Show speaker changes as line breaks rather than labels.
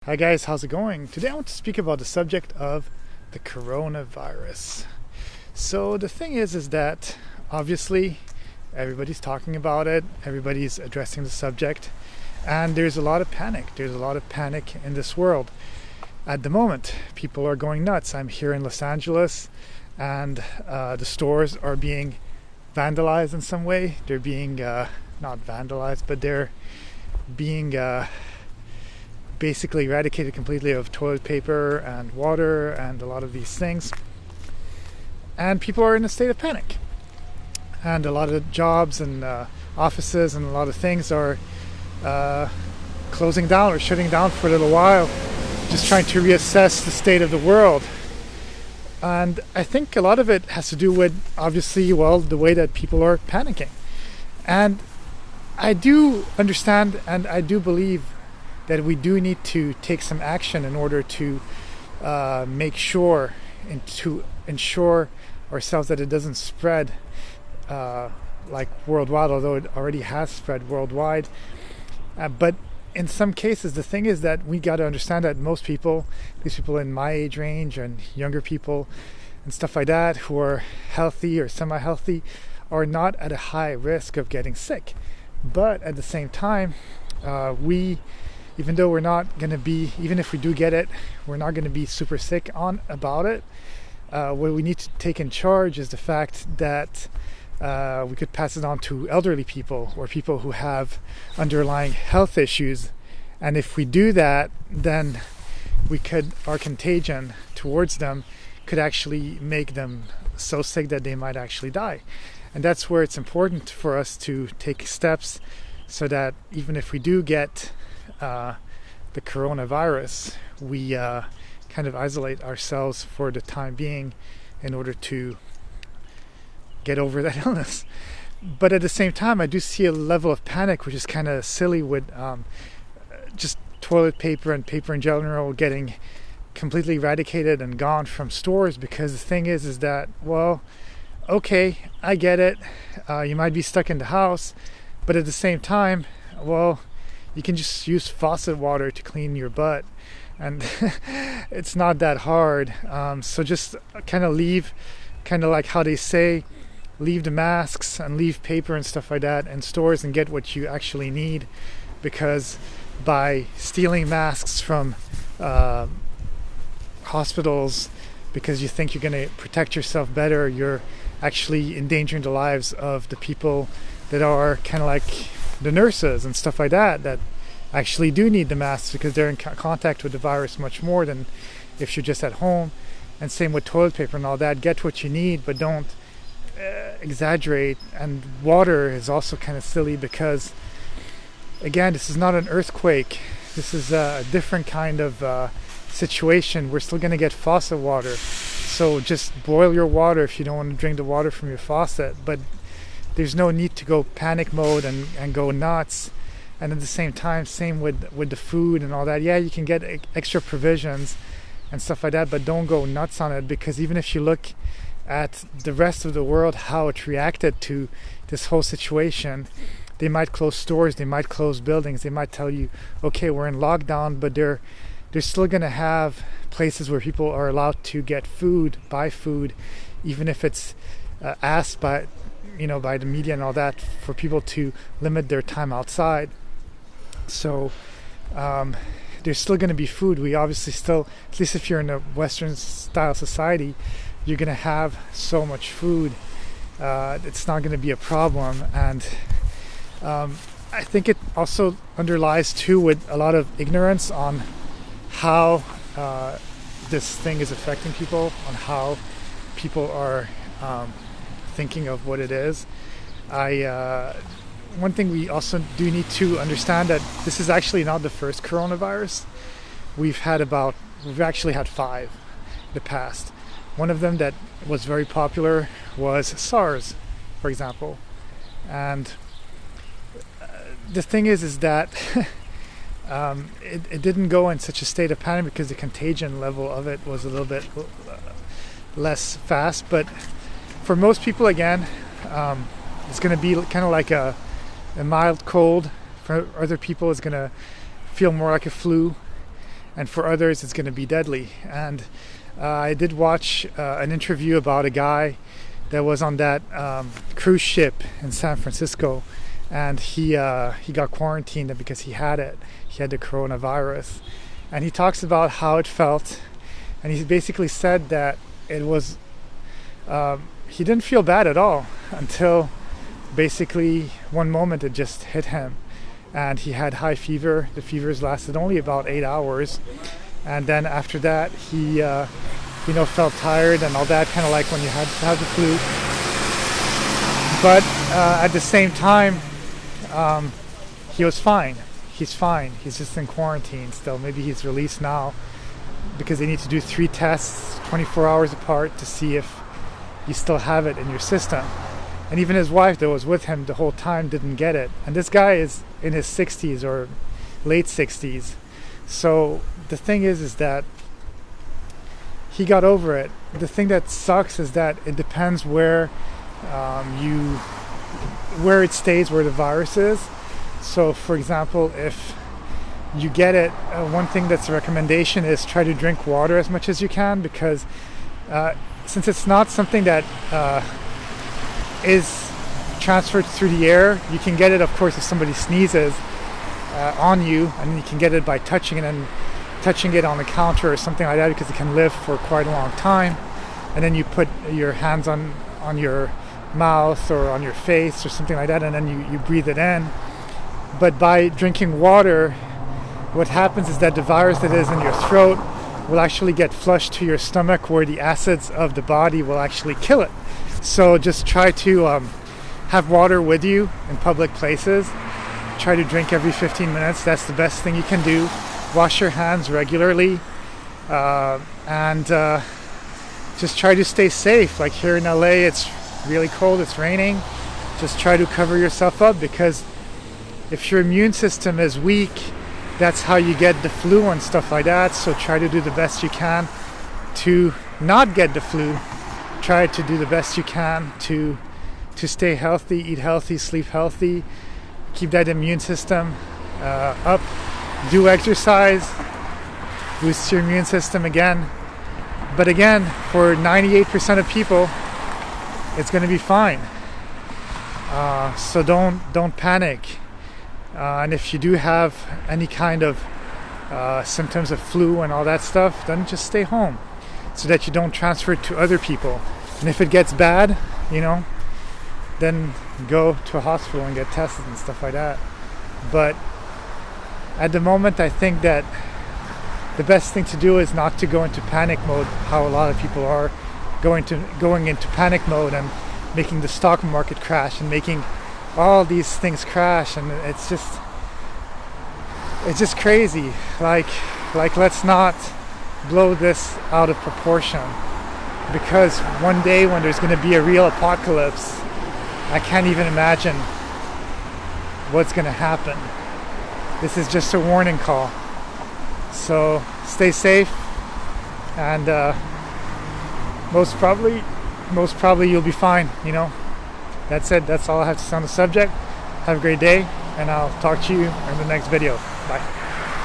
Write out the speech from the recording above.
Hi guys, how's it going? Today I want to speak about the subject of the coronavirus. So the thing is that obviously everybody's talking about it, everybody's addressing the subject, and there's a lot of panic. There's a lot of panic in this world. At the moment, people are going nuts. I'm here in Los Angeles and the stores are being vandalized in some way. They're being, not vandalized, but they're being basically eradicated completely of toilet paper and water and a lot of these things, and people are in a state of panic, and a lot of jobs and offices and a lot of things are closing down or shutting down for a little while, just trying to reassess the state of the world. And I think a lot of it has to do with, obviously, the way that people are panicking. And I do understand and I do believe that we do need to take some action in order to make sure and to ensure ourselves that it doesn't spread like worldwide, although it already has spread worldwide. But in some cases, the thing is that we got to understand that most people, these people in my age range and younger people and stuff like that, who are healthy or semi-healthy, are not at a high risk of getting sick. But at the same time, even though we're not going to be, even if we do get it, we're not going to be super sick about it. What we need to take in charge is the fact that we could pass it on to elderly people or people who have underlying health issues. And if we do that, then our contagion towards them could actually make them so sick that they might actually die. And that's where it's important for us to take steps so that even if we do get the coronavirus, we kind of isolate ourselves for the time being in order to get over that illness. But at the same time, I do see a level of panic which is kind of silly with just toilet paper and paper in general getting completely eradicated and gone from stores, because the thing is that, okay, I get it, you might be stuck in the house, but at the same time, you can just use faucet water to clean your butt, and it's not that hard. So just kind of leave, kind of like how they say, leave the masks and leave paper and stuff like that in stores and get what you actually need, because by stealing masks from hospitals because you think you're going to protect yourself better, you're actually endangering the lives of the people that are kind of like the nurses and stuff like that actually do need the masks, because they're in contact with the virus much more than if you're just at home. And same with toilet paper and all that. Get what you need, but don't exaggerate. And water is also kind of silly, because again, this is not an earthquake. This is a different kind of situation. We're still going to get faucet water, so just boil your water if you don't want to drink the water from your faucet. But there's no need to go panic mode and go nuts. And at the same time, same with the food and all that. Yeah, you can get extra provisions and stuff like that, but don't go nuts on it, because even if you look at the rest of the world, how it reacted to this whole situation, they might close stores, they might close buildings, they might tell you, okay, we're in lockdown, but they're still going to have places where people are allowed to get food, buy food, even if it's asked by the media and all that, for people to limit their time outside. So there's still going to be food. We obviously still, at least if you're in a Western style society, you're going to have so much food. It's not going to be a problem. And I think it also underlies too with a lot of ignorance on how this thing is affecting people, on how people are thinking of what it is. One thing we also do need to understand, that this is actually not the first coronavirus. We've actually had 5 in the past. One of them that was very popular was SARS, for example. And the thing is that it didn't go in such a state of panic because the contagion level of it was a little bit less fast. But for most people, again, it's going to be kind of like a mild cold. For other people, it's going to feel more like a flu. and for others it's going to be deadly. And I did watch an interview about a guy that was on that cruise ship in San Francisco, and he got quarantined because he had it. He had the coronavirus, and he talks about how it felt, and he basically said that it was he didn't feel bad at all until basically one moment it just hit him, and he had high fever. The fevers lasted only about 8 hours, and then after that he felt tired and all that, kind of like when you have the flu. But at the same time, he was fine. He's fine. He's just in quarantine still. Maybe he's released now because they need to do 3 tests 24 hours apart to see if you still have it in your system. And even his wife that was with him the whole time didn't get it. And this guy is in his 60s or late 60s. So the thing is that he got over it. The thing that sucks is that it depends where it stays, where the virus is. So for example, if you get it, one thing that's a recommendation is try to drink water as much as you can, because since it's not something that is transferred through the air, you can get it, of course, if somebody sneezes on you, and you can get it by touching it and touching it on the counter or something like that, because it can live for quite a long time. And then you put your hands on your mouth or on your face or something like that, and then you breathe it in. But by drinking water, what happens is that the virus that is in your throat will actually get flushed to your stomach, where the acids of the body will actually kill it. So just try to have water with you in public places. Try to drink every 15 minutes. That's the best thing you can do. Wash your hands regularly, and just try to stay safe. Like here in LA, it's really cold, it's raining. Just try to cover yourself up, because if your immune system is weak, that's how you get the flu and stuff like that. So try to do the best you can to not get the flu. Try to do the best you can to stay healthy, eat healthy, sleep healthy, keep that immune system up, do exercise, boost your immune system again. But again, for 98% of people, it's going to be fine. So don't panic. And if you do have any kind of symptoms of flu and all that stuff, then just stay home so that you don't transfer it to other people. And if it gets bad, then go to a hospital and get tested and stuff like that. But at the moment, I think that the best thing to do is not to go into panic mode, how a lot of people are going into panic mode and making the stock market crash and making all these things crash. And it's just crazy. Like let's not blow this out of proportion, because one day when there's going to be a real apocalypse, I can't even imagine what's going to happen. This is just a warning call. So stay safe, and most probably you'll be fine. That's it. That's all I have to say on the subject. Have a great day, and I'll talk to you in the next video. Bye.